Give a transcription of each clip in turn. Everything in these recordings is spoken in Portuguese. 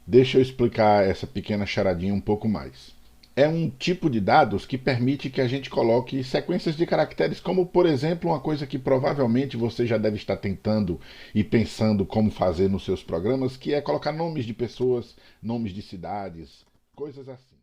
Deixa eu explicar essa pequena charadinha um pouco mais. É um tipo de dados que permite que a gente coloque sequências de caracteres, como por exemplo, uma coisa que provavelmente você já deve estar tentando e pensando como fazer nos seus programas, que é colocar nomes de pessoas, nomes de cidades, coisas assim.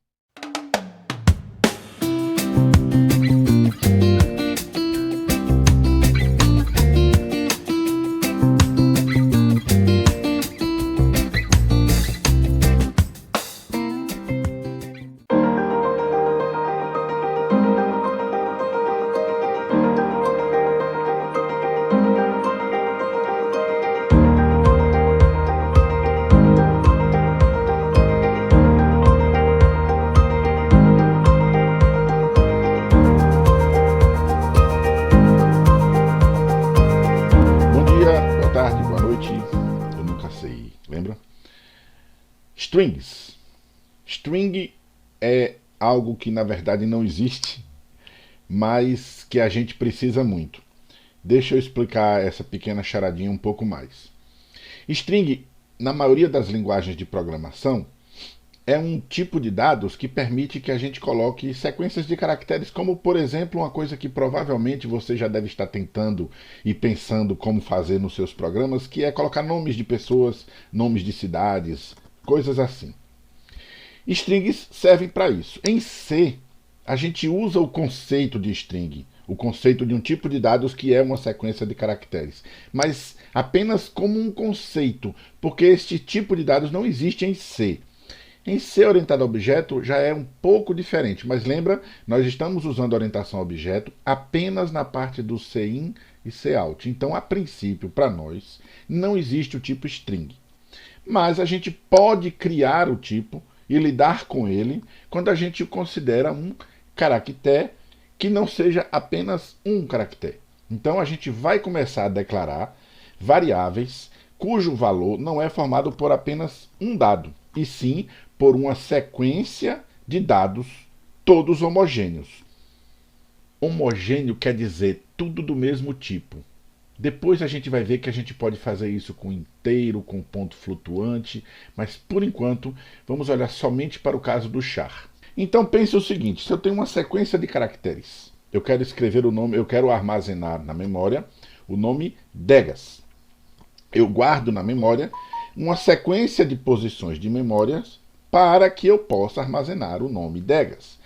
Bom dia, boa tarde, boa noite. Eu nunca sei, lembra? Strings. String é algo que na verdade não existe, mas que a gente precisa muito. Deixa eu explicar essa pequena charadinha um pouco mais. String, na maioria das linguagens de programação, é um tipo de dados que permite que a gente coloque sequências de caracteres, como por exemplo, uma coisa que provavelmente você já deve estar tentando e pensando como fazer nos seus programas, que é colocar nomes de pessoas, nomes de cidades, coisas assim. Strings servem para isso. Em C, a gente usa o conceito de string, o conceito de um tipo de dados que é uma sequência de caracteres, mas apenas como um conceito, porque este tipo de dados não existe em C. Em C orientado a objeto já é um pouco diferente, mas lembra, nós estamos usando orientação a objeto apenas na parte do CIN e COUT. Então, a princípio, para nós, não existe o tipo string. Mas a gente pode criar o tipo e lidar com ele quando a gente o considera um caractere que não seja apenas um caractere. Então a gente vai começar a declarar variáveis cujo valor não é formado por apenas um dado, e sim por uma sequência de dados todos homogêneos. Homogêneo quer dizer tudo do mesmo tipo. Depois a gente vai ver que a gente pode fazer isso com inteiro, com ponto flutuante, mas por enquanto vamos olhar somente para o caso do char. Então pense o seguinte: se eu tenho uma sequência de caracteres, eu quero escrever o nome, eu quero armazenar na memória o nome Degas. Eu guardo na memória uma sequência de posições de memórias para que eu possa armazenar o nome Degas.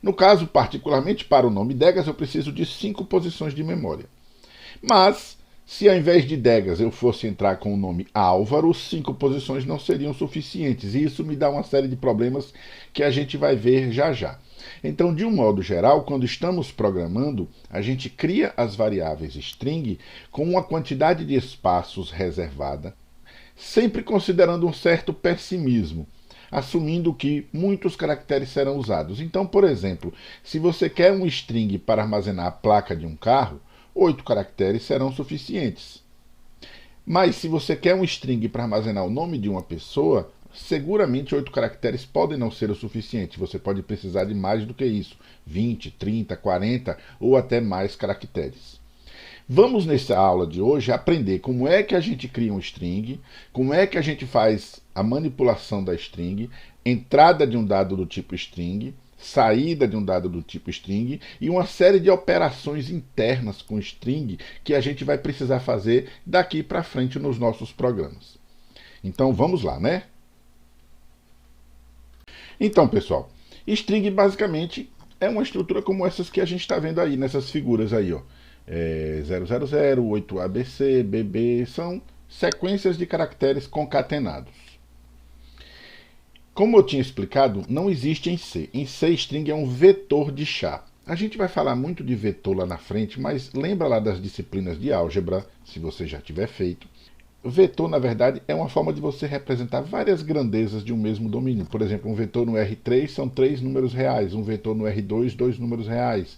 No caso, particularmente para o nome Degas, eu preciso de 5 posições de memória. Mas, se ao invés de Degas eu fosse entrar com o nome Álvaro, 5 posições não seriam suficientes. E isso me dá uma série de problemas que a gente vai ver já já. Então, de um modo geral, quando estamos programando, a gente cria as variáveis string com uma quantidade de espaços reservada, sempre considerando um certo pessimismo, assumindo que muitos caracteres serão usados. Então, por exemplo, se você quer um string para armazenar a placa de um carro, 8 caracteres serão suficientes. Mas se você quer um string para armazenar o nome de uma pessoa, seguramente 8 caracteres podem não ser o suficiente. Você pode precisar de mais do que isso, 20, 30, 40 ou até mais caracteres. Vamos nessa aula de hoje aprender como é que a gente cria um string, como é que a gente faz a manipulação da string, entrada de um dado do tipo string, saída de um dado do tipo string e uma série de operações internas com string que a gente vai precisar fazer daqui para frente nos nossos programas. Então vamos lá, né? Então, pessoal, string basicamente é uma estrutura como essas que a gente está vendo aí, nessas figuras aí, ó. 000, 8ABC, BB, são sequências de caracteres concatenados. Como eu tinha explicado, não existe em C. Em C, string é um vetor de char. A gente vai falar muito de vetor lá na frente, mas lembra lá das disciplinas de álgebra, se você já tiver feito. O vetor, na verdade, é uma forma de você representar várias grandezas de um mesmo domínio. Por exemplo, um vetor no R3 são 3 números reais, um vetor no R2, 2 números reais.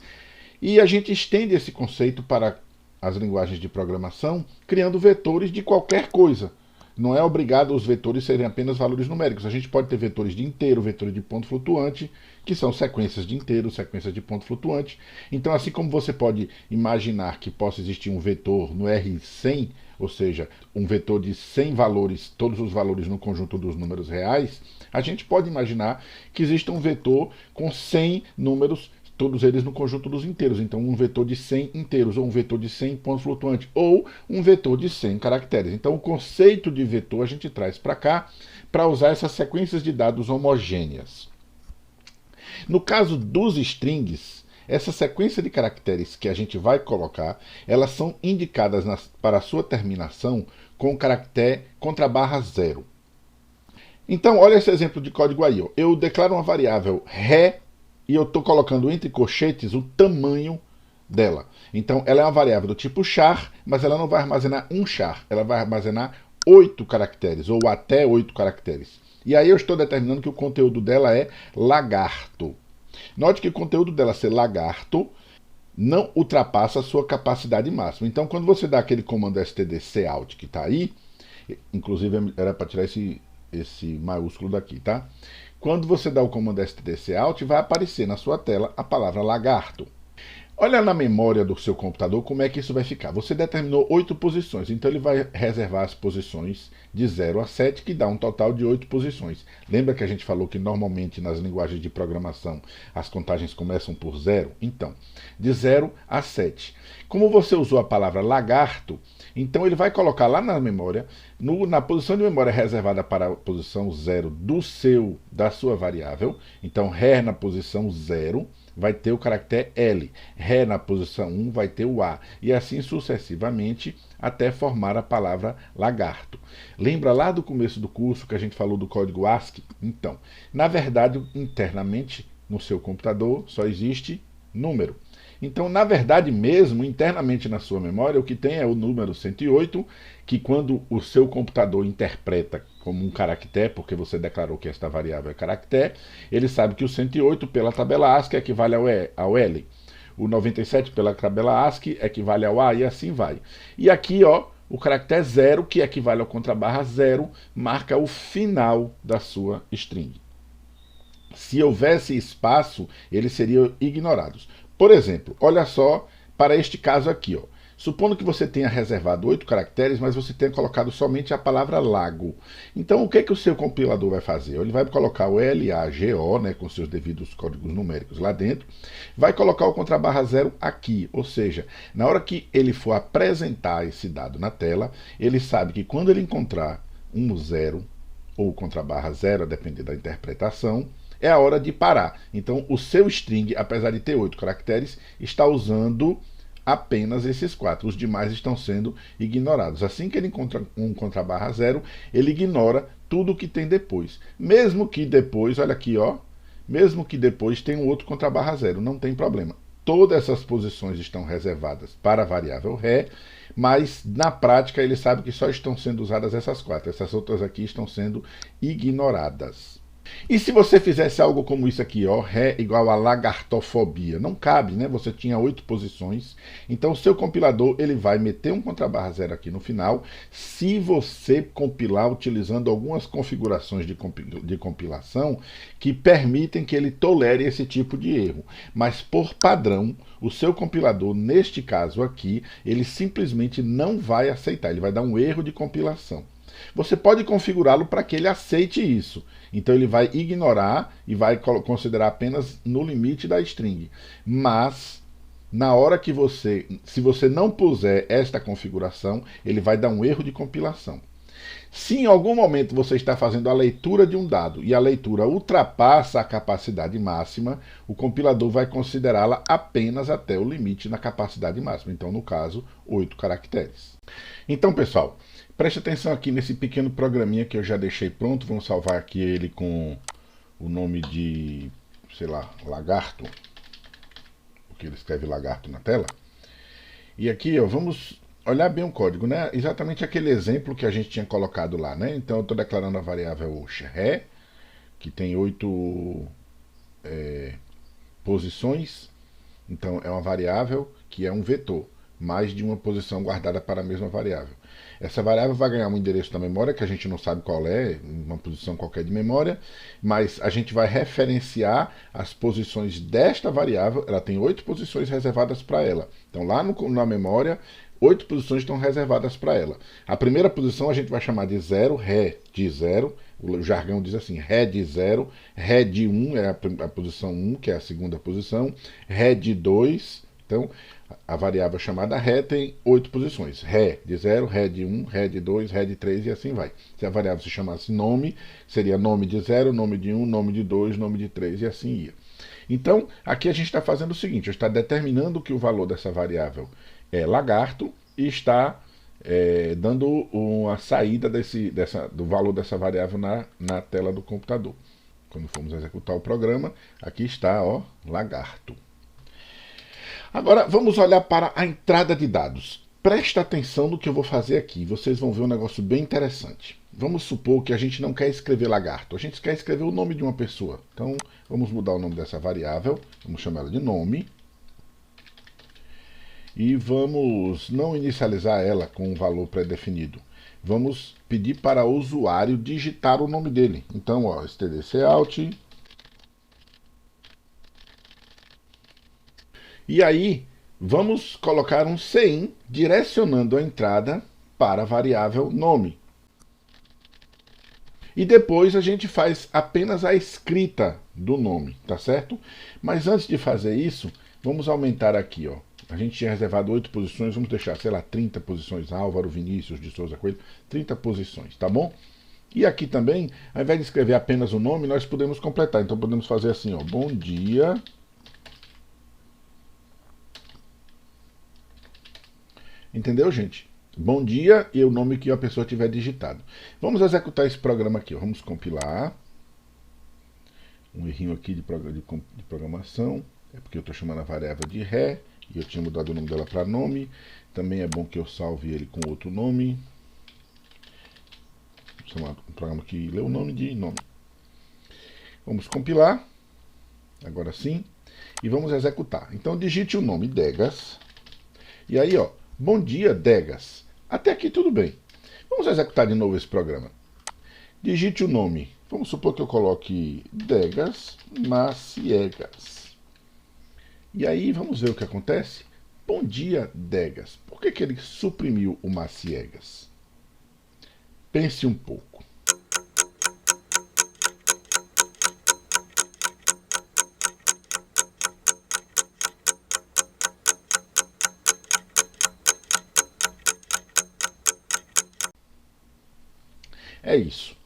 E a gente estende esse conceito para as linguagens de programação, criando vetores de qualquer coisa. Não é obrigado os vetores serem apenas valores numéricos. A gente pode ter vetores de inteiro, vetores de ponto flutuante, que são sequências de inteiro, sequências de ponto flutuante. Então, assim como você pode imaginar que possa existir um vetor no R100, ou seja, um vetor de 100 valores, todos os valores no conjunto dos números reais, a gente pode imaginar que exista um vetor com 100 números, todos eles no conjunto dos inteiros. Então, um vetor de 100 inteiros, ou um vetor de 100 pontos flutuantes, ou um vetor de 100 caracteres. Então, o conceito de vetor a gente traz para cá para usar essas sequências de dados homogêneas. No caso dos strings, essa sequência de caracteres que a gente vai colocar, elas são indicadas para a sua terminação com o caractere _ 0. Então, olha esse exemplo de código aí. Ó. Eu declaro uma variável ré e eu estou colocando entre colchetes o tamanho dela. Então, ela é uma variável do tipo char, mas ela não vai armazenar um char. Ela vai armazenar 8 caracteres, ou até 8 caracteres. E aí eu estou determinando que o conteúdo dela é lagarto. Note que o conteúdo dela ser lagarto não ultrapassa a sua capacidade máxima. Então, quando você dá aquele comando std_cout que está aí, inclusive era para tirar esse maiúsculo daqui, tá? Quando você dá o comando std_cout, vai aparecer na sua tela a palavra lagarto. Olha na memória do seu computador como é que isso vai ficar. Você determinou 8 posições, então ele vai reservar as posições de 0 a 7, que dá um total de 8 posições. Lembra que a gente falou que normalmente nas linguagens de programação as contagens começam por 0? Então, de 0 a 7. Como você usou a palavra lagarto, então ele vai colocar lá na memória, na posição de memória reservada para a posição 0 da sua variável, então ré na posição 0, vai ter o caractere L, ré na posição 1 vai ter o A, e assim sucessivamente até formar a palavra lagarto. Lembra lá do começo do curso que a gente falou do código ASCII? Então, na verdade, internamente no seu computador só existe número. Então, na verdade mesmo, internamente na sua memória, o que tem é o número 108, que quando o seu computador interpreta como um caractere, porque você declarou que esta variável é caractere, ele sabe que o 108 pela tabela ASCII equivale ao L. O 97 pela tabela ASCII equivale ao A e assim vai. E aqui, ó, o caractere 0, que equivale ao _ 0, marca o final da sua string. Se houvesse espaço, eles seriam ignorados. Por exemplo, olha só para este caso aqui. Ó. Supondo que você tenha reservado 8 caracteres, mas você tenha colocado somente a palavra lago. Então, o que, que o seu compilador vai fazer? Ele vai colocar o LAGO, né, com seus devidos códigos numéricos lá dentro, vai colocar o _ 0 aqui. Ou seja, na hora que ele for apresentar esse dado na tela, ele sabe que quando ele encontrar um 0 ou _ 0, a depender da interpretação, é a hora de parar. Então, o seu string, apesar de ter 8 caracteres, está usando apenas esses 4. Os demais estão sendo ignorados. Assim que ele encontra um _ 0, ele ignora tudo o que tem depois. Mesmo que depois, olha aqui, ó, mesmo que depois tenha um outro _ 0, não tem problema. Todas essas posições estão reservadas para a variável ré, mas na prática ele sabe que só estão sendo usadas essas 4. Essas outras aqui estão sendo ignoradas. E se você fizesse algo como isso aqui, ó, ré igual a lagartofobia? Não cabe, né? Você tinha 8 posições. Então o seu compilador ele vai meter um _ 0 aqui no final, se você compilar utilizando algumas configurações de compilação que permitem que ele tolere esse tipo de erro. Mas por padrão, o seu compilador, neste caso aqui, ele simplesmente não vai aceitar. Ele vai dar um erro de compilação. Você pode configurá-lo para que ele aceite isso. Então ele vai ignorar e vai considerar apenas no limite da string. Mas, na hora que se você não puser esta configuração, ele vai dar um erro de compilação. Se em algum momento você está fazendo a leitura de um dado e a leitura ultrapassa a capacidade máxima, o compilador vai considerá-la apenas até o limite na capacidade máxima. Então, no caso, 8 caracteres. Então, pessoal, preste atenção aqui nesse pequeno programinha que eu já deixei pronto. Vamos salvar aqui ele com o nome de, sei lá, lagarto, porque ele escreve lagarto na tela. E aqui, ó, vamos olhar bem o código, né? Exatamente aquele exemplo que a gente tinha colocado lá, né? Então eu estou declarando a variável ré, que tem 8 posições. Então é uma variável que é um vetor. mais de uma posição guardada para a mesma variável. Essa variável vai ganhar um endereço da memória, que a gente não sabe qual é, uma posição qualquer de memória, mas a gente vai referenciar as posições desta variável. Ela tem 8 posições reservadas para ela. Então, lá na memória, 8 posições estão reservadas para ela. A primeira posição a gente vai chamar de 0, Ré de 0. O jargão diz assim, Ré de 0, Ré de 1 é a posição 1, que é a segunda posição, Ré de 2, então a variável chamada Ré tem 8 posições, Ré de 0, Ré de 1, Ré de 2, Ré de 3 e assim vai. Se a variável se chamasse nome, seria nome de 0, nome de 1, nome de 2, nome de 3 e assim ia. Então, aqui a gente está fazendo o seguinte, a gente está determinando que o valor dessa variável é lagarto e está dando uma saída do valor dessa variável na tela do computador. Quando formos executar o programa, aqui está, ó, lagarto. Agora, vamos olhar para a entrada de dados. Presta atenção no que eu vou fazer aqui, vocês vão ver um negócio bem interessante. Vamos supor que a gente não quer escrever lagarto, a gente quer escrever o nome de uma pessoa. Então, vamos mudar o nome dessa variável, vamos chamar ela de nome. E vamos não inicializar ela com um valor pré-definido. Vamos pedir para o usuário digitar o nome dele. Então, ó, stdcout. E aí, vamos colocar um cin direcionando a entrada para a variável nome. E depois a gente faz apenas a escrita do nome, tá certo? Mas antes de fazer isso, vamos aumentar aqui, ó. A gente tinha reservado 8 posições, vamos deixar, sei lá, 30 posições. Álvaro Vinícius de Souza Coelho, 30 posições, tá bom? E aqui também, ao invés de escrever apenas o nome, nós podemos completar. Então podemos fazer assim, ó, bom dia. Entendeu, gente? Bom dia e o nome que a pessoa tiver digitado. Vamos executar esse programa aqui, ó. Vamos compilar. Um errinho aqui de programação. É porque eu estou chamando a variável de Ré. E eu tinha mudado o nome dela para nome. Também é bom que eu salve ele com outro nome. Vou chamar um programa que lê o nome de nome. Vamos compilar. Agora sim. E vamos executar. Então digite o nome Degas. E aí, ó. Bom dia, Degas. Até aqui tudo bem. Vamos executar de novo esse programa. Digite o nome. Vamos supor que eu coloque Degas Maciegas. E aí vamos ver o que acontece. Bom dia, Degas. Por que ele suprimiu o Maciegas? Pense um pouco. É isso.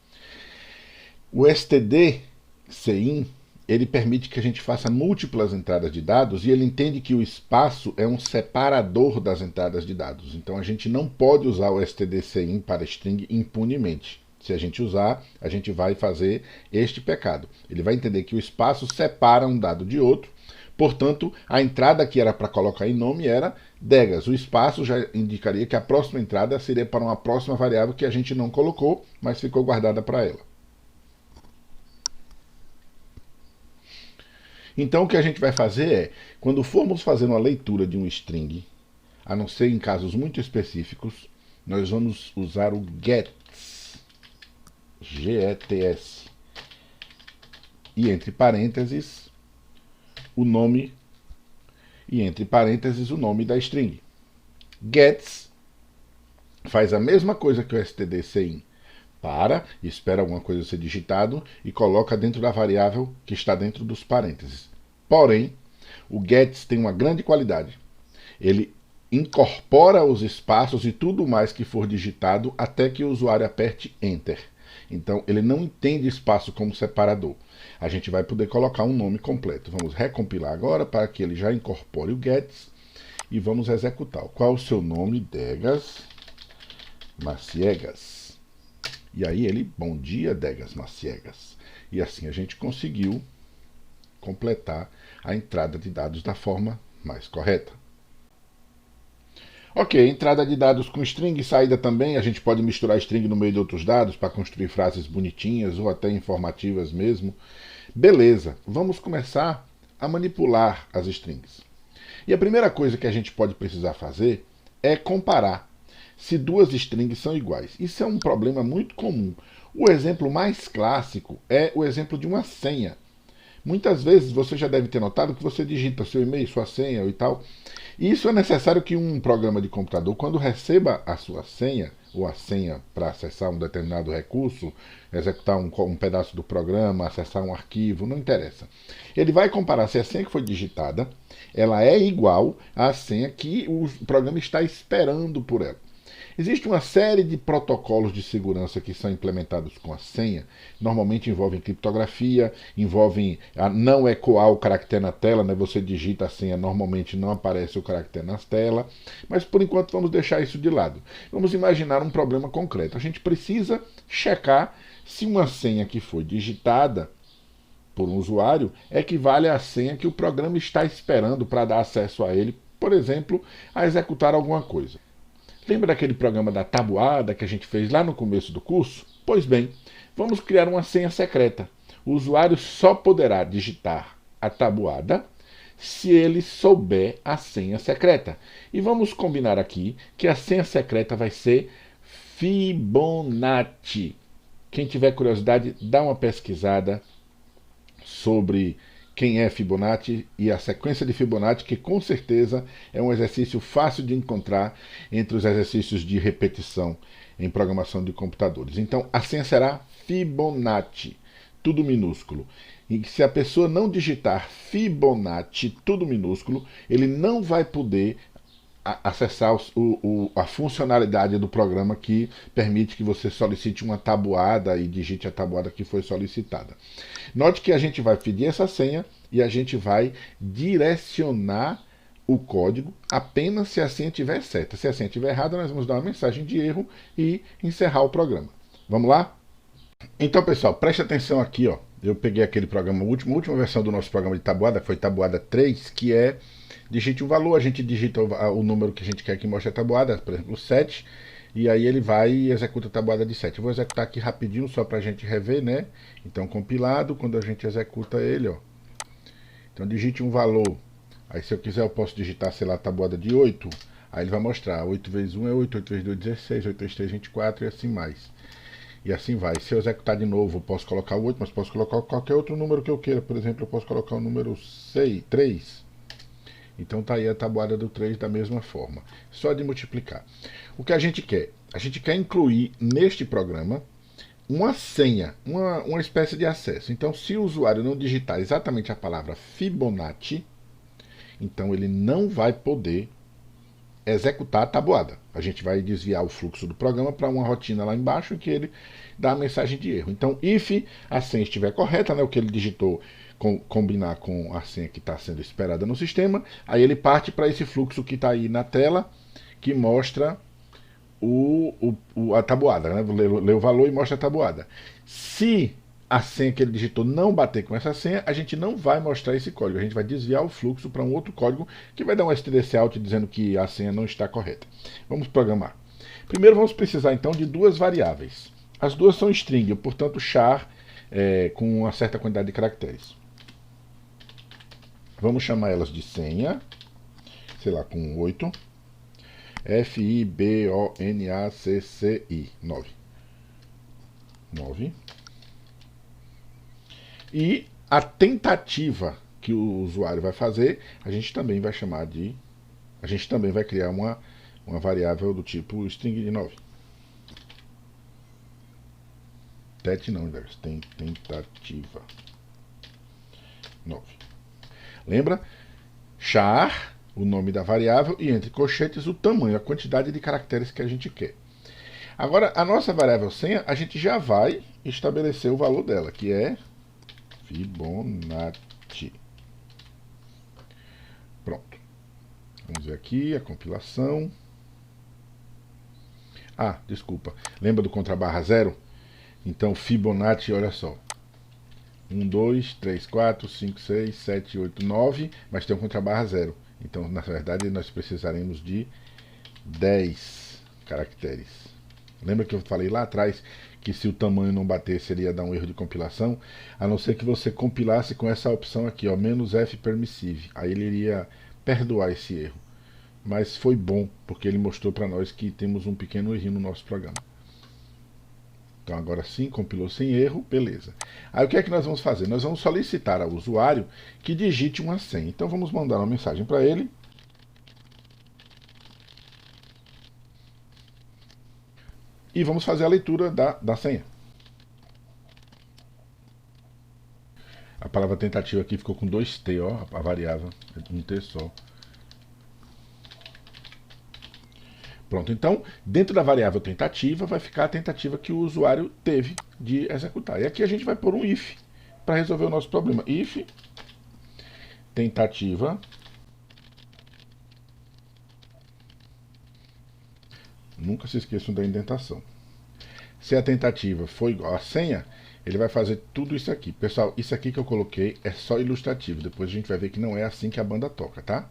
O stdcin ele permite que a gente faça múltiplas entradas de dados e ele entende que o espaço é um separador das entradas de dados. Então a gente não pode usar o stdcin para string impunemente. Se a gente usar, a gente vai fazer este pecado. Ele vai entender que o espaço separa um dado de outro. Portanto, a entrada que era para colocar em nome era Degas. O espaço já indicaria que a próxima entrada seria para uma próxima variável que a gente não colocou, mas ficou guardada para ela. Então o que a gente vai fazer é, quando formos fazer uma leitura de um string, a não ser em casos muito específicos, nós vamos usar o gets, G-E-T-S, e entre parênteses o nome, e entre parênteses o nome da string. Gets faz a mesma coisa que o stdcin. Para, espera alguma coisa ser digitado e coloca dentro da variável que está dentro dos parênteses. Porém, o gets tem uma grande qualidade. Ele incorpora os espaços e tudo mais que for digitado até que o usuário aperte Enter. Então, ele não entende espaço como separador. A gente vai poder colocar um nome completo. Vamos recompilar agora para que ele já incorpore o gets e vamos executar. Qual é o seu nome? Degas Maciegas. E aí ele, bom dia, Degas Maciegas. E assim a gente conseguiu completar a entrada de dados da forma mais correta. Ok, entrada de dados com string e saída também. A gente pode misturar string no meio de outros dados para construir frases bonitinhas ou até informativas mesmo. Beleza, vamos começar a manipular as strings. E a primeira coisa que a gente pode precisar fazer é comparar se duas strings são iguais. Isso é um problema muito comum. O exemplo mais clássico é o exemplo de uma senha. Muitas vezes você já deve ter notado que você digita seu e-mail, sua senha e tal. E isso é necessário que um programa de computador, quando receba a sua senha, ou a senha para acessar um determinado recurso, executar um pedaço do programa, acessar um arquivo, não interessa. Ele vai comparar se a senha que foi digitada, ela é igual à senha que o programa está esperando por ela. Existe uma série de protocolos de segurança que são implementados com a senha. Normalmente envolvem criptografia, envolvem não ecoar o caractere na tela, né? Você digita a senha, normalmente não aparece o caractere na tela. Mas por enquanto vamos deixar isso de lado. Vamos imaginar um problema concreto. A gente precisa checar se uma senha que foi digitada por um usuário equivale à senha que o programa está esperando para dar acesso a ele, por exemplo, a executar alguma coisa. Lembra daquele programa da tabuada que a gente fez lá no começo do curso? Pois bem, vamos criar uma senha secreta. O usuário só poderá digitar a tabuada se ele souber a senha secreta. E vamos combinar aqui que a senha secreta vai ser Fibonacci. Quem tiver curiosidade, dá uma pesquisada sobre quem é Fibonacci e a sequência de Fibonacci, que com certeza é um exercício fácil de encontrar entre os exercícios de repetição em programação de computadores. Então, a senha será Fibonacci, tudo minúsculo. E se a pessoa não digitar Fibonacci, tudo minúsculo, ele não vai poder acessar a funcionalidade do programa que permite que você solicite uma tabuada e digite a tabuada que foi solicitada. Note que a gente vai pedir essa senha e a gente vai direcionar o código apenas se a senha estiver certa. Se a senha estiver errada, nós vamos dar uma mensagem de erro e encerrar o programa. Vamos lá? Então, pessoal, preste atenção aqui, ó. Eu peguei aquele programa, a última versão do nosso programa de tabuada, foi tabuada 3, que é digite um valor, a gente digita o número que a gente quer que mostre a tabuada, por exemplo, 7, e aí ele vai e executa a tabuada de 7. Eu vou executar aqui rapidinho, só para a gente rever, né? Então, compilado, quando a gente executa ele, ó. Então, digite um valor. Aí, se eu quiser, eu posso digitar, sei lá, a tabuada de 8. Aí ele vai mostrar, 8 vezes 1 é 8, 8 vezes 2 é 16, 8 vezes 3 é 24 e assim mais. E assim vai. Se eu executar de novo, eu posso colocar o 8, mas posso colocar qualquer outro número que eu queira. Por exemplo, eu posso colocar o número 6, 3. Então está aí a tabuada do 3 da mesma forma. Só de multiplicar. O que a gente quer? A gente quer incluir neste programa uma senha, uma espécie de acesso. Então, se o usuário não digitar exatamente a palavra Fibonacci, então ele não vai poder executar a tabuada. A gente vai desviar o fluxo do programa para uma rotina lá embaixo em que ele dá a mensagem de erro. Então, if a senha estiver correta, né, o que ele digitou combinar com a senha que está sendo esperada no sistema, aí ele parte para esse fluxo que está aí na tela, que mostra a tabuada, né? Lê o valor e mostra a tabuada. Se a senha que ele digitou não bater com essa senha, a gente não vai mostrar esse código, a gente vai desviar o fluxo para um outro código que vai dar um stdc out dizendo que a senha não está correta. Vamos programar. Primeiro vamos precisar então de duas variáveis. As duas são string, portanto char com uma certa quantidade de caracteres. Vamos chamar elas de senha, sei lá, com 8. Fibonacci, 9. 9. E a tentativa que o usuário vai fazer, a gente também vai chamar de... A gente também vai criar uma variável do tipo string de 9. Não, tem tentativa. 9. Lembra? Char, o nome da variável, e entre colchetes o tamanho, a quantidade de caracteres que a gente quer. Agora, a nossa variável senha, a gente já vai estabelecer o valor dela, que é Fibonacci. Pronto. Vamos ver aqui a compilação. Ah, desculpa. Lembra do contrabarra 0? Então, Fibonacci, olha só. 1, 2, 3, 4, 5, 6, 7, 8, 9, mas tem um contrabarra 0. Então, na verdade, nós precisaremos de 10 caracteres. Lembra que eu falei lá atrás que se o tamanho não bater, seria dar um erro de compilação? A não ser que você compilasse com essa opção aqui, ó, "-f permissive". Aí ele iria perdoar esse erro. Mas foi bom, porque ele mostrou para nós que temos um pequeno erro no nosso programa. Então agora sim, compilou sem erro, beleza. Aí o que é que nós vamos fazer? Nós vamos solicitar ao usuário que digite uma senha. Então vamos mandar uma mensagem para ele. E vamos fazer a leitura da senha. A palavra tentativa aqui ficou com 2T, ó, a variável, um T só. Pronto, então, dentro da variável tentativa, vai ficar a tentativa que o usuário teve de executar. E aqui a gente vai pôr um if para resolver o nosso problema. If tentativa nunca se esqueçam da indentação. Se a tentativa for igual à senha, ele vai fazer tudo isso aqui. Pessoal, isso aqui que eu coloquei é só ilustrativo. Depois a gente vai ver que não é assim que a banda toca, tá?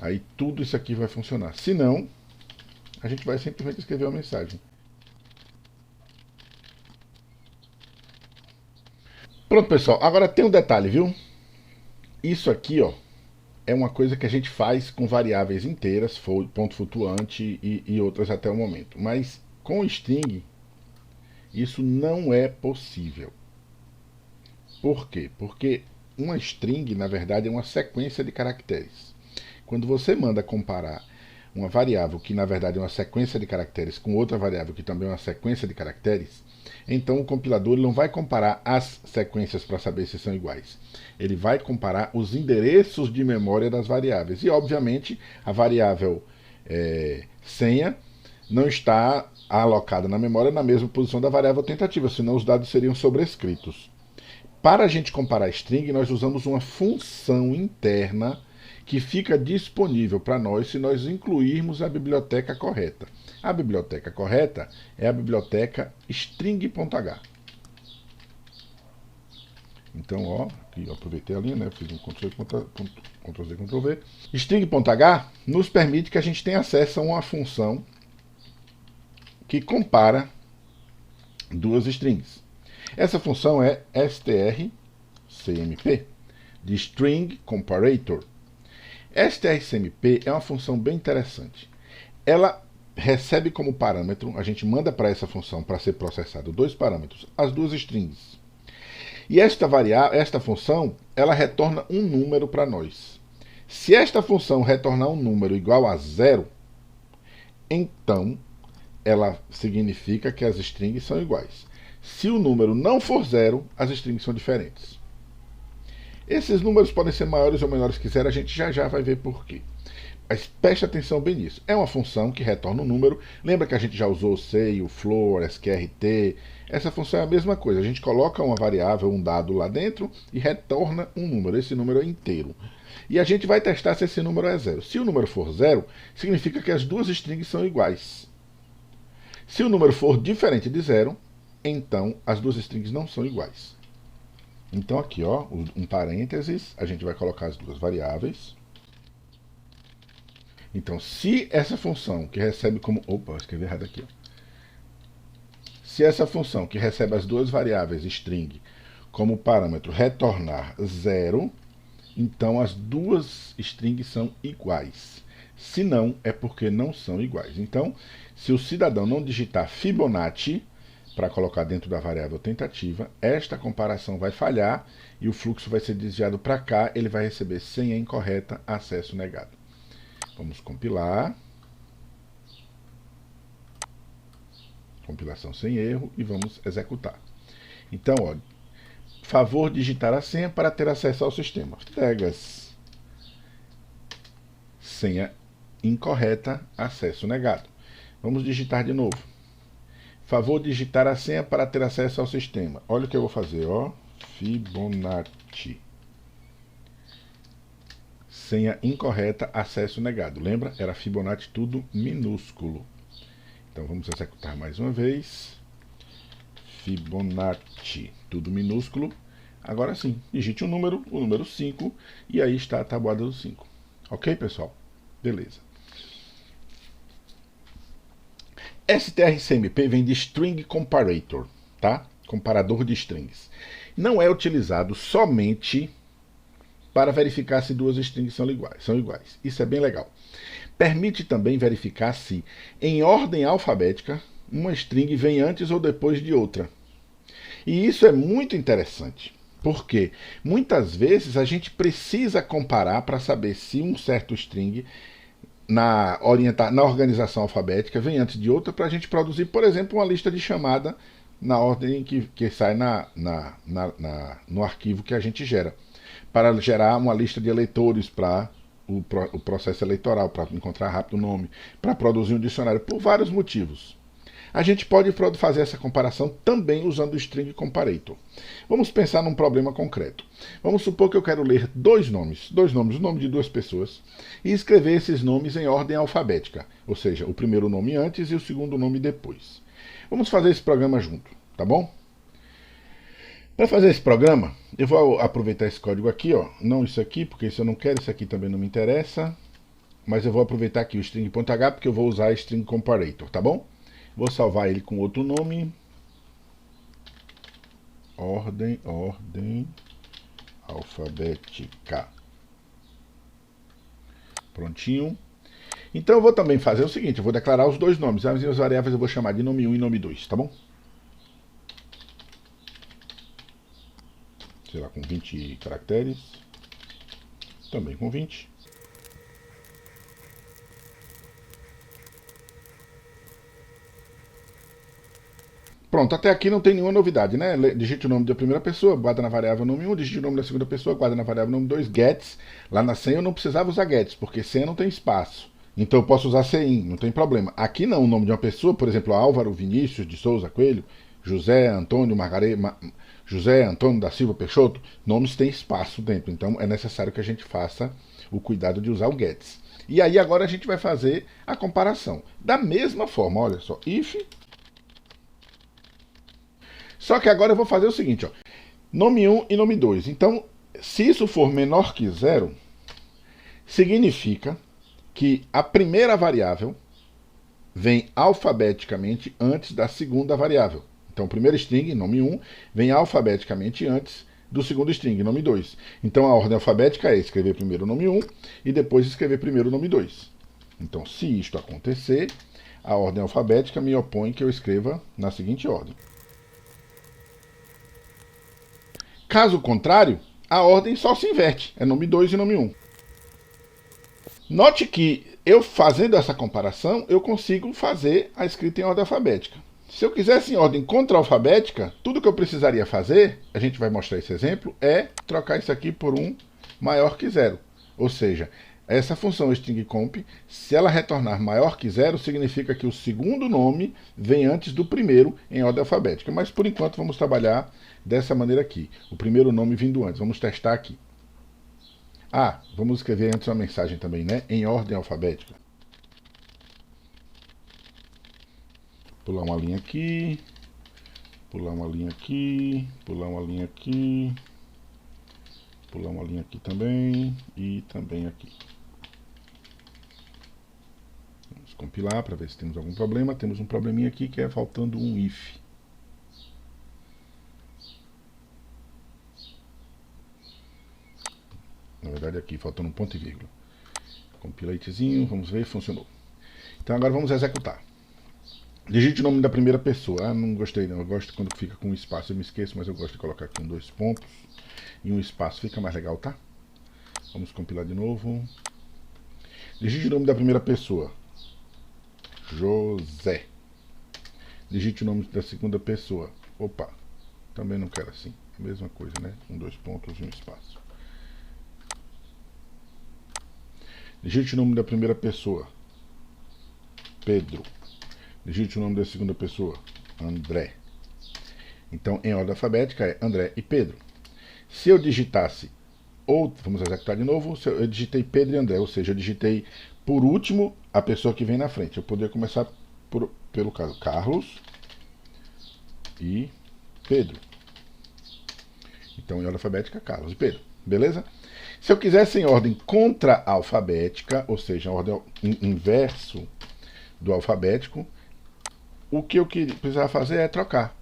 Aí tudo isso aqui vai funcionar. Se não, a gente vai simplesmente escrever uma mensagem. Pronto, pessoal. Agora tem um detalhe, viu? Isso aqui, ó, é uma coisa que a gente faz com variáveis inteiras, ponto flutuante e outras até o momento. Mas com string, isso não é possível. Por quê? Porque uma string, na verdade, é uma sequência de caracteres. Quando você manda comparar uma variável que, na verdade, é uma sequência de caracteres com outra variável que também é uma sequência de caracteres, então o compilador não vai comparar as sequências para saber se são iguais. Ele vai comparar os endereços de memória das variáveis. E, obviamente, a variável senha não está alocada na memória na mesma posição da variável tentativa, senão os dados seriam sobrescritos. Para a gente comparar string, nós usamos uma função interna que fica disponível para nós se nós incluirmos a biblioteca correta. A biblioteca correta é a biblioteca string.h. Então, ó, aqui eu aproveitei a linha, né? Fiz um Ctrl+C, Ctrl+V. String.h nos permite que a gente tenha acesso a uma função que compara duas strings. Essa função é strcmp, de String Comparator. strcmp é uma função bem interessante. Ela recebe como parâmetro, a gente manda para essa função para ser processado dois parâmetros, as duas strings. E esta função, ela retorna um número para nós. Se esta função retornar um número igual a 0, então ela significa que as strings são iguais. Se o número não for 0, as strings são diferentes. Esses números podem ser maiores ou menores que 0, a gente já vai ver por quê. Mas preste atenção bem nisso. É uma função que retorna um número. Lembra que a gente já usou o say, o floor, sqrt? Essa função é a mesma coisa. A gente coloca uma variável, um dado lá dentro e retorna um número. Esse número é inteiro. E a gente vai testar se esse número é 0. Se o número for 0, significa que as duas strings são iguais. Se o número for diferente de 0, então as duas strings não são iguais. Então aqui, ó, um parênteses, a gente vai colocar as duas variáveis. Então, se essa função que recebe como... Opa, eu escrevi errado aqui. Ó. Se essa função que recebe as duas variáveis string como parâmetro retornar 0, então as duas strings são iguais. Se não, é porque não são iguais. Então, se o cidadão não digitar Fibonacci para colocar dentro da variável tentativa, esta comparação vai falhar e o fluxo vai ser desviado para cá, ele vai receber senha incorreta, acesso negado. Vamos compilar. Compilação sem erro e vamos executar. Então, ó, favor digitar a senha para ter acesso ao sistema. Tegas. Senha incorreta, acesso negado. Vamos digitar de novo. Favor digitar a senha para ter acesso ao sistema. Olha o que eu vou fazer, ó. Fibonacci. Senha incorreta, acesso negado. Lembra? Era Fibonacci tudo minúsculo. Então vamos executar mais uma vez. Fibonacci, tudo minúsculo. Agora sim, digite o número 5, e aí está a tabuada do 5. Ok, pessoal? Beleza. strcmp vem de String Comparator, tá? Comparador de strings. Não é utilizado somente para verificar se duas strings são iguais. Isso é bem legal. Permite também verificar se, em ordem alfabética, uma string vem antes ou depois de outra. E isso é muito interessante, porque muitas vezes a gente precisa comparar para saber se um certo string na organização alfabética vem antes de outra, para a gente produzir, por exemplo, uma lista de chamada na ordem que sai no arquivo que a gente gera, para gerar uma lista de eleitores para o processo eleitoral, para encontrar rápido o nome, para produzir um dicionário, por vários motivos. A gente pode fazer essa comparação também usando o string comparator. Vamos pensar num problema concreto. Vamos supor que eu quero ler dois nomes, o nome de duas pessoas, e escrever esses nomes em ordem alfabética, ou seja, o primeiro nome antes e o segundo nome depois. Vamos fazer esse programa junto, tá bom? Para fazer esse programa, eu vou aproveitar esse código aqui, ó, não isso aqui, porque isso eu não quero, isso aqui também não me interessa, mas eu vou aproveitar aqui o string.h, porque eu vou usar string comparator, tá bom? Vou salvar ele com outro nome. Ordem alfabética. Prontinho. Então eu vou também fazer o seguinte, eu vou declarar os dois nomes. As minhas variáveis eu vou chamar de nome 1 e nome 2, tá bom? Sei lá, com 20 caracteres. Também com 20. Pronto, até aqui não tem nenhuma novidade, né? Digite o nome da primeira pessoa, guarda na variável nome 1, digite o nome da segunda pessoa, guarda na variável nome 2, gets. Lá na senha eu não precisava usar gets, porque senha não tem espaço. Então eu posso usar CIN, não tem problema. Aqui não, o nome de uma pessoa, por exemplo, Álvaro Vinícius de Souza Coelho, José Antônio José Antônio da Silva Peixoto, nomes têm espaço dentro. Então é necessário que a gente faça o cuidado de usar o gets. E aí agora a gente vai fazer a comparação. Da mesma forma, olha só, if. Só que agora eu vou fazer o seguinte, ó, nome 1 e nome 2. Então, se isso for menor que 0, significa que a primeira variável vem alfabeticamente antes da segunda variável. Então, o primeiro string, nome 1, vem alfabeticamente antes do segundo string, nome 2. Então, a ordem alfabética é escrever primeiro o nome 1 e depois escrever primeiro o nome 2. Então, se isto acontecer, a ordem alfabética me opõe que eu escreva na seguinte ordem. Caso contrário, a ordem só se inverte, é nome 2 e nome 1. Note que eu fazendo essa comparação, eu consigo fazer a escrita em ordem alfabética. Se eu quisesse em ordem contra-alfabética, tudo que eu precisaria fazer, a gente vai mostrar esse exemplo, é trocar isso aqui por um maior que 0. Ou seja, essa função stringComp, se ela retornar maior que 0, significa que o segundo nome vem antes do primeiro em ordem alfabética. Mas por enquanto vamos trabalhar dessa maneira aqui. O primeiro nome vindo antes. Vamos testar aqui. Ah, vamos escrever antes uma mensagem também, né? Em ordem alfabética. Pular uma linha aqui. Pular uma linha aqui. Pular uma linha aqui. Pular uma linha aqui também. E também aqui. Vamos compilar para ver se temos algum problema. Temos um probleminha aqui que é faltando um if. Na verdade aqui, faltando um ponto e vírgula. Compilatezinho, vamos ver, funcionou. Então agora vamos executar. Digite o nome da primeira pessoa. Ah, não gostei não, eu gosto quando fica com um espaço, eu me esqueço, mas eu gosto de colocar aqui 2 pontos e um espaço, fica mais legal, tá? Vamos compilar de novo. Digite o nome da primeira pessoa. José. Digite o nome da segunda pessoa. Opa, também não quero assim. Mesma coisa, né? Com 2 pontos e um espaço. Digite o nome da primeira pessoa. Pedro. Digite o nome da segunda pessoa. André. Então, em ordem alfabética é André e Pedro. Se eu digitasse, ou vamos executar de novo, eu digitei Pedro e André, ou seja, eu digitei por último a pessoa que vem na frente. Eu poderia começar pelo caso Carlos e Pedro. Então, em ordem alfabética, Carlos e Pedro. Beleza? Se eu quisesse em ordem contra-alfabética, ou seja, em ordem inverso do alfabético, o que eu precisava fazer é trocar.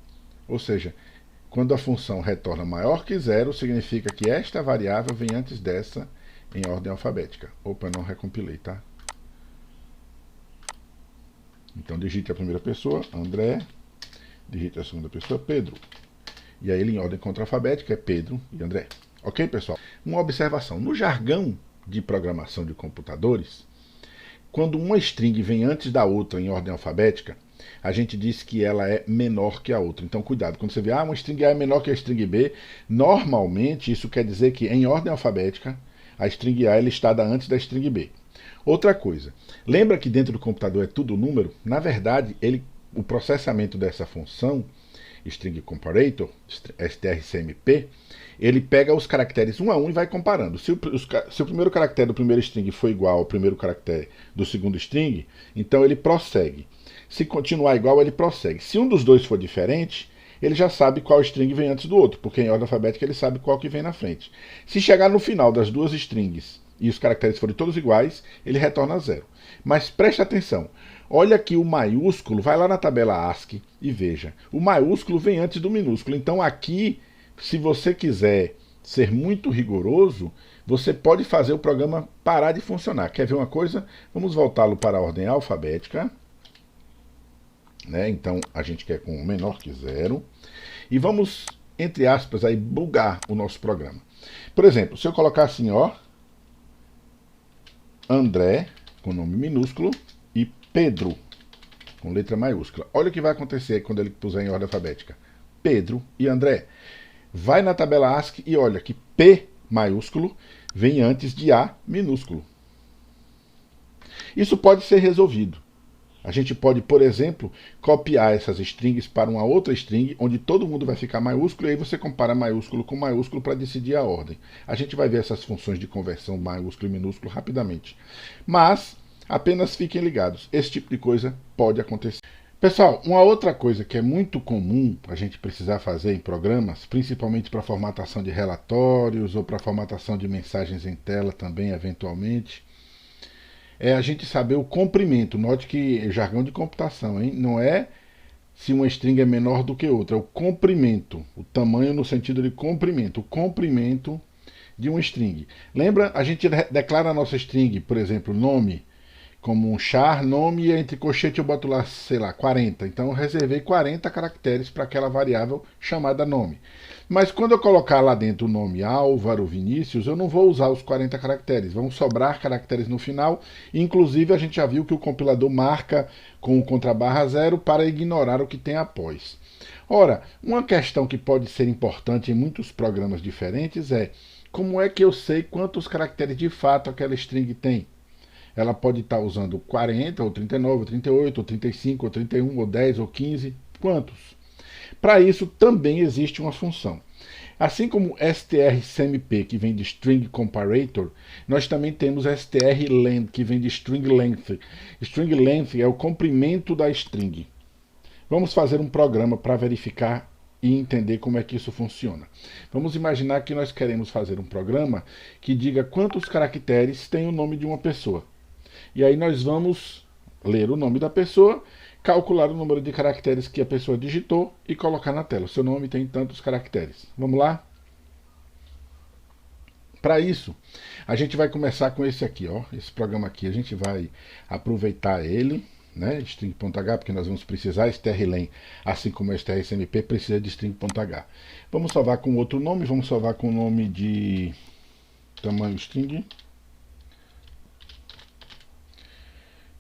Ou seja, Quando a função retorna maior que zero, significa que esta variável vem antes dessa em ordem alfabética. Opa, não recompilei, tá? Então digite a primeira pessoa, André, digite a segunda pessoa, Pedro. E aí ele em ordem contraalfabética é Pedro e André. Ok, pessoal? Uma observação. No jargão de programação de computadores, quando uma string vem antes da outra em ordem alfabética, a gente diz que ela é menor que a outra. Então, cuidado. Quando você vê, uma string A é menor que a string B, normalmente isso quer dizer que em ordem alfabética, a string A é listada antes da string B. Outra coisa, lembra que dentro do computador é tudo número? Na verdade, o processamento dessa função, string comparator, strcmp, ele pega os caracteres um a um e vai comparando. Se o primeiro caractere do primeiro string for igual ao primeiro caractere do segundo string, então ele prossegue. Se continuar igual, ele prossegue. Se um dos dois for diferente, ele já sabe qual string vem antes do outro, porque em ordem alfabética ele sabe qual que vem na frente. Se chegar no final das duas strings e os caracteres forem todos iguais, ele retorna zero. Mas preste atenção, olha que o maiúsculo, vai lá na tabela ASCII e veja, o maiúsculo vem antes do minúsculo. Então aqui, se você quiser ser muito rigoroso, você pode fazer o programa parar de funcionar. Quer ver uma coisa? Vamos voltá-lo para a ordem alfabética. Então a gente quer com menor que zero. E vamos, entre aspas, aí bugar o nosso programa. Por exemplo, se eu colocar assim, ó, André, com nome minúsculo, e Pedro, com letra maiúscula. Olha o que vai acontecer quando ele puser em ordem alfabética. Pedro e André. Vai na tabela ASCII e olha que P maiúsculo vem antes de A minúsculo. Isso pode ser resolvido. A gente pode, por exemplo, copiar essas strings para uma outra string, onde todo mundo vai ficar maiúsculo, e aí você compara maiúsculo com maiúsculo para decidir a ordem. A gente vai ver essas funções de conversão maiúsculo e minúsculo rapidamente. Mas, apenas fiquem ligados, esse tipo de coisa pode acontecer. Pessoal, uma outra coisa que é muito comum a gente precisar fazer em programas, principalmente para formatação de relatórios ou para formatação de mensagens em tela também, eventualmente, é a gente saber o comprimento. Note que é jargão de computação, hein? Não é se uma string é menor do que outra, é o comprimento, o tamanho no sentido de comprimento, o comprimento de uma string. Lembra? A gente declara a nossa string, por exemplo, nome, como um char, nome, e entre colchete eu boto lá, sei lá, 40. Então eu reservei 40 caracteres para aquela variável chamada nome. Mas quando eu colocar lá dentro o nome Álvaro Vinícius, eu não vou usar os 40 caracteres, vão sobrar caracteres no final. Inclusive a gente já viu que o compilador marca com o contrabarra zero para ignorar o que tem após. Ora, uma questão que pode ser importante em muitos programas diferentes é como é que eu sei quantos caracteres de fato aquela string tem? Ela pode estar usando 40, ou 39, ou 38, ou 35, ou 31, ou 10, ou 15, quantos? Para isso também existe uma função. Assim como strcmp, que vem de String Comparator, nós também temos strlen, que vem de String Length. String Length é o comprimento da string. Vamos fazer um programa para verificar e entender como é que isso funciona. Vamos imaginar que nós queremos fazer um programa que diga quantos caracteres tem o nome de uma pessoa. E aí nós vamos ler o nome da pessoa, calcular o número de caracteres que a pessoa digitou e colocar na tela. O seu nome tem tantos caracteres. Vamos lá? Para isso, a gente vai começar com esse aqui, ó. Esse programa aqui, a gente vai aproveitar ele, né? String.h, porque nós vamos precisar, strlen, assim como strcmp, precisa de string.h. Vamos salvar com outro nome, vamos salvar com o nome de tamanho string.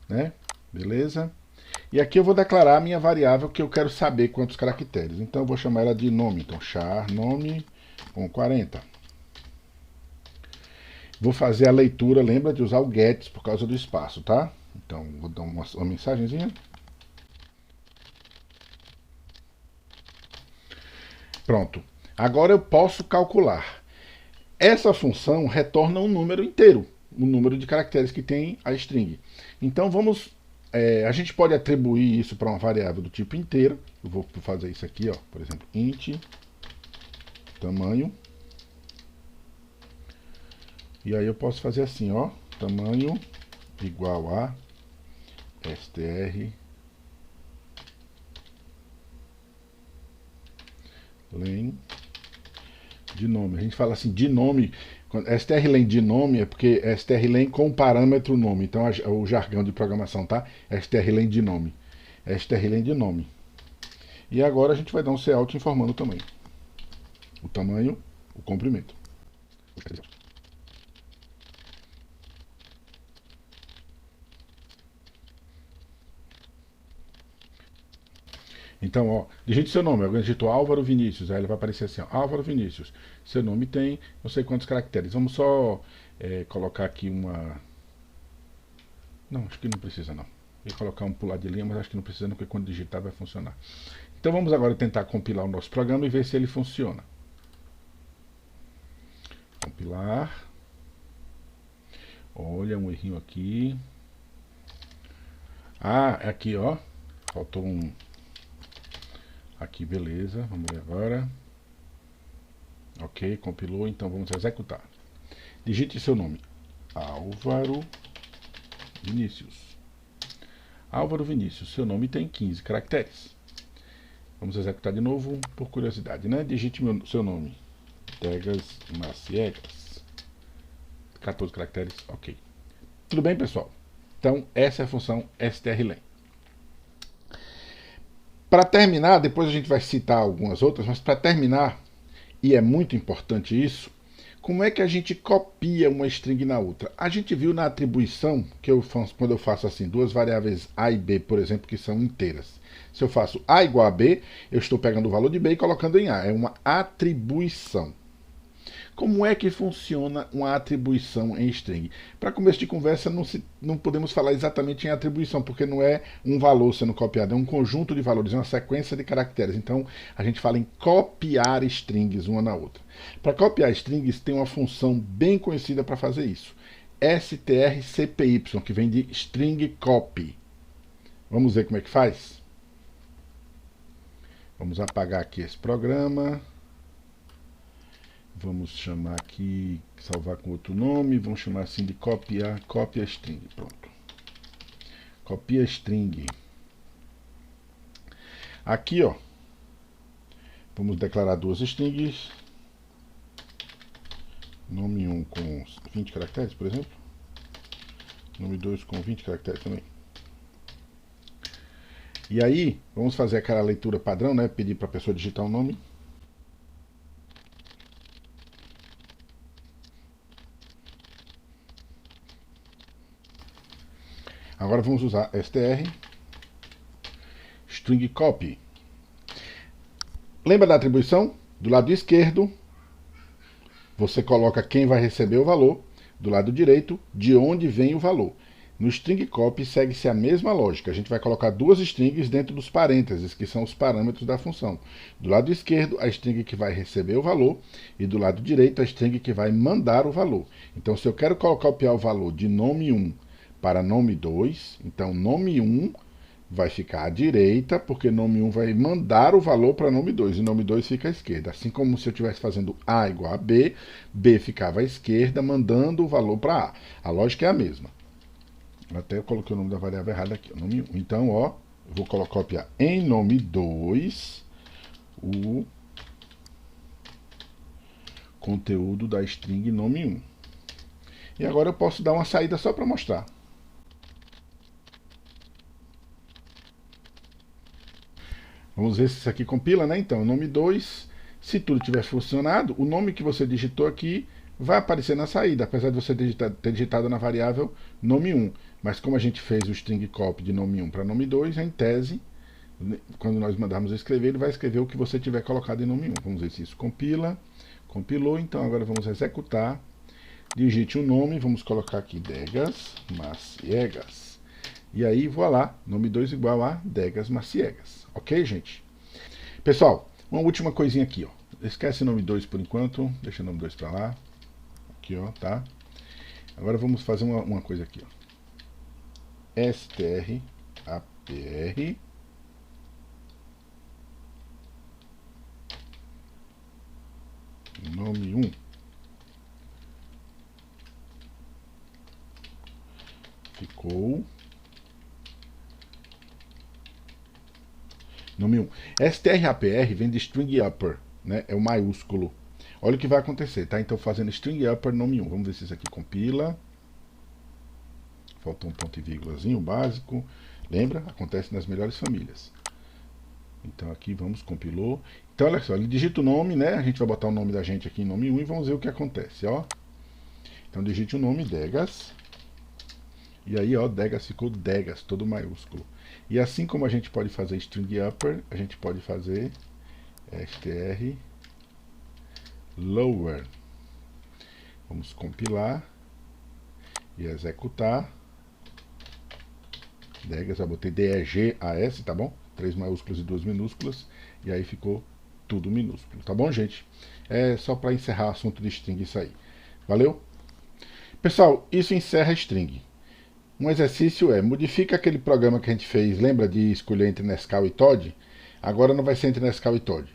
Né? Beleza? E aqui eu vou declarar a minha variável que eu quero saber quantos caracteres. Então eu vou chamar ela de nome. Então char nome com 40. Vou fazer a leitura, lembra de usar o gets por causa do espaço, tá? Então vou dar uma mensagenzinha. Pronto. Agora eu posso calcular. Essa função retorna um número inteiro, o número de caracteres que tem a string. Então vamos, a gente pode atribuir isso para uma variável do tipo inteiro. Eu vou fazer isso aqui, ó, por exemplo, int tamanho. E aí eu posso fazer assim, ó, tamanho igual a str len de nome. A gente fala assim, de nome. strlen de nome é porque é strlen com parâmetro nome. Então o jargão de programação, tá? strlen de nome. strlen de nome. E agora a gente vai dar um cout informando o tamanho. O tamanho, o comprimento. Então, ó, digite seu nome. Alguém digitou Álvaro Vinícius. Aí ele vai aparecer assim, ó, Álvaro Vinícius. Seu nome tem não sei quantos caracteres. Vamos só colocar aqui uma... Não, acho que não precisa não. Eu ia colocar um pular de linha, mas acho que não precisa não, porque quando digitar vai funcionar. Então vamos agora tentar compilar o nosso programa e ver se ele funciona. Compilar. Olha, um errinho aqui. Ah, aqui ó. Faltou um... Aqui, beleza. Vamos ver agora. Ok, compilou, então vamos executar. Digite seu nome. Álvaro Vinícius. Álvaro Vinícius, seu nome tem 15 caracteres. Vamos executar de novo, por curiosidade, né? Digite seu nome. Degas Maciegas. 14 caracteres, ok. Tudo bem, pessoal? Então, essa é a função strlen. Para terminar, depois a gente vai citar algumas outras, mas para terminar, e é muito importante isso, como é que a gente copia uma string na outra? A gente viu na atribuição, que quando eu faço assim, duas variáveis a e b, por exemplo, que são inteiras. Se eu faço a igual a b, eu estou pegando o valor de b e colocando em a. É uma atribuição. Como é que funciona uma atribuição em string? Para começo de conversa, não podemos falar exatamente em atribuição, porque não é um valor sendo copiado, é um conjunto de valores, é uma sequência de caracteres. Então, a gente fala em copiar strings uma na outra. Para copiar strings, tem uma função bem conhecida para fazer isso. strcpy, que vem de string copy. Vamos ver como é que faz? Vamos apagar aqui esse programa. Vamos chamar aqui, salvar com outro nome, vamos chamar assim de copia string, pronto. Copia string. Aqui, ó, vamos declarar duas strings. Nome 1 com 20 caracteres, por exemplo. Nome 2 com 20 caracteres também. E aí, vamos fazer aquela leitura padrão, né? Pedir para a pessoa digitar o nome. Agora vamos usar str string copy. Lembra da atribuição? Do lado esquerdo, você coloca quem vai receber o valor. Do lado direito, de onde vem o valor. No string copy segue-se a mesma lógica. A gente vai colocar duas strings dentro dos parênteses, que são os parâmetros da função. Do lado esquerdo, a string que vai receber o valor, e do lado direito, a string que vai mandar o valor. Então, se eu quero copiar o valor de nome 1 para nome 2, então nome 1 vai ficar à direita, porque nome 1 vai mandar o valor para nome 2, e nome 2 fica à esquerda. Assim como se eu estivesse fazendo A igual a B, B ficava à esquerda, mandando o valor para A. A lógica é a mesma. Até eu coloquei o nome da variável errada aqui, nome 1. Então, ó, eu vou copiar em nome 2 o conteúdo da string nome 1. E agora eu posso dar uma saída só para mostrar. Vamos ver se isso aqui compila, né? Então, nome 2, se tudo tiver funcionado, o nome que você digitou aqui vai aparecer na saída, apesar de você ter digitado na variável nome 1. Mas como a gente fez o string copy de nome 1 para nome 2, em tese, quando nós mandarmos escrever, ele vai escrever o que você tiver colocado em nome 1. Vamos ver se isso compila. Compilou, então agora vamos executar. Digite o nome, vamos colocar aqui Degas Maciegas. E aí, voilá, nome 2 igual a Degas Maciegas. Ok, gente? Pessoal, uma última coisinha aqui, ó. Esquece o nome 2 por enquanto. Deixa o nome 2 para lá. Aqui, ó, tá? Agora vamos fazer uma coisa aqui, ó. strapr nome 1. Ficou. Nome 1. strapr vem de string upper. né? É o maiúsculo. Olha o que vai acontecer, tá? Então fazendo string upper nome 1. Vamos ver se isso aqui compila. Faltou um ponto e vírgulazinho básico. Lembra? Acontece nas melhores famílias. Então aqui vamos, compilou. Então olha só, ele digita o nome, né? A gente vai botar o nome da gente aqui em nome 1 e vamos ver o que acontece, ó. Então digite o nome Degas. E aí, ó, Degas ficou Degas, todo maiúsculo. E assim como a gente pode fazer string upper, a gente pode fazer str lower. Vamos compilar e executar. Degas, eu botei D-E-G-A-S, tá bom? 3 maiúsculas e 2 minúsculas. E aí ficou tudo minúsculo, tá bom, gente? É só para encerrar o assunto de string isso aí. Valeu? Pessoal, isso encerra a string. Um exercício é, modifica aquele programa que a gente fez, lembra de escolher entre Nescau e Todd? Agora não vai ser entre Nescau e Todd.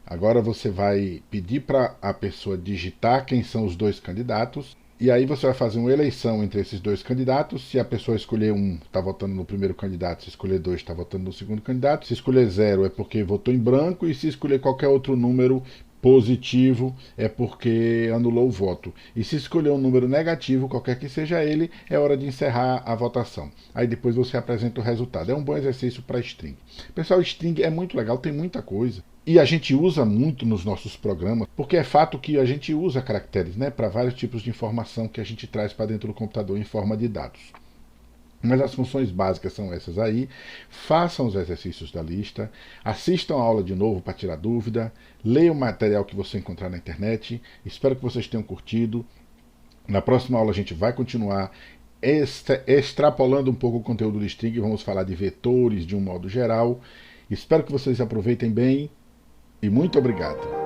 Agora você vai pedir para a pessoa digitar quem são os dois candidatos, e aí você vai fazer uma eleição entre esses dois candidatos. Se a pessoa escolher um, está votando no primeiro candidato, se escolher dois, está votando no segundo candidato. Se escolher zero é porque votou em branco, e se escolher qualquer outro número positivo é porque anulou o voto. E se escolher um número negativo, qualquer que seja ele, é hora de encerrar a votação. Aí depois você apresenta o resultado. É um bom exercício para string. Pessoal, string é muito legal, tem muita coisa. E a gente usa muito nos nossos programas, porque é fato que a gente usa caracteres, né, para vários tipos de informação que a gente traz para dentro do computador em forma de dados. Mas as funções básicas são essas aí. Façam os exercícios da lista, assistam a aula de novo para tirar dúvida, leiam o material que você encontrar na internet. Espero que vocês tenham curtido. Na próxima aula a gente vai continuar extrapolando um pouco o conteúdo do string, vamos falar de vetores de um modo geral. Espero que vocês aproveitem bem e muito obrigado.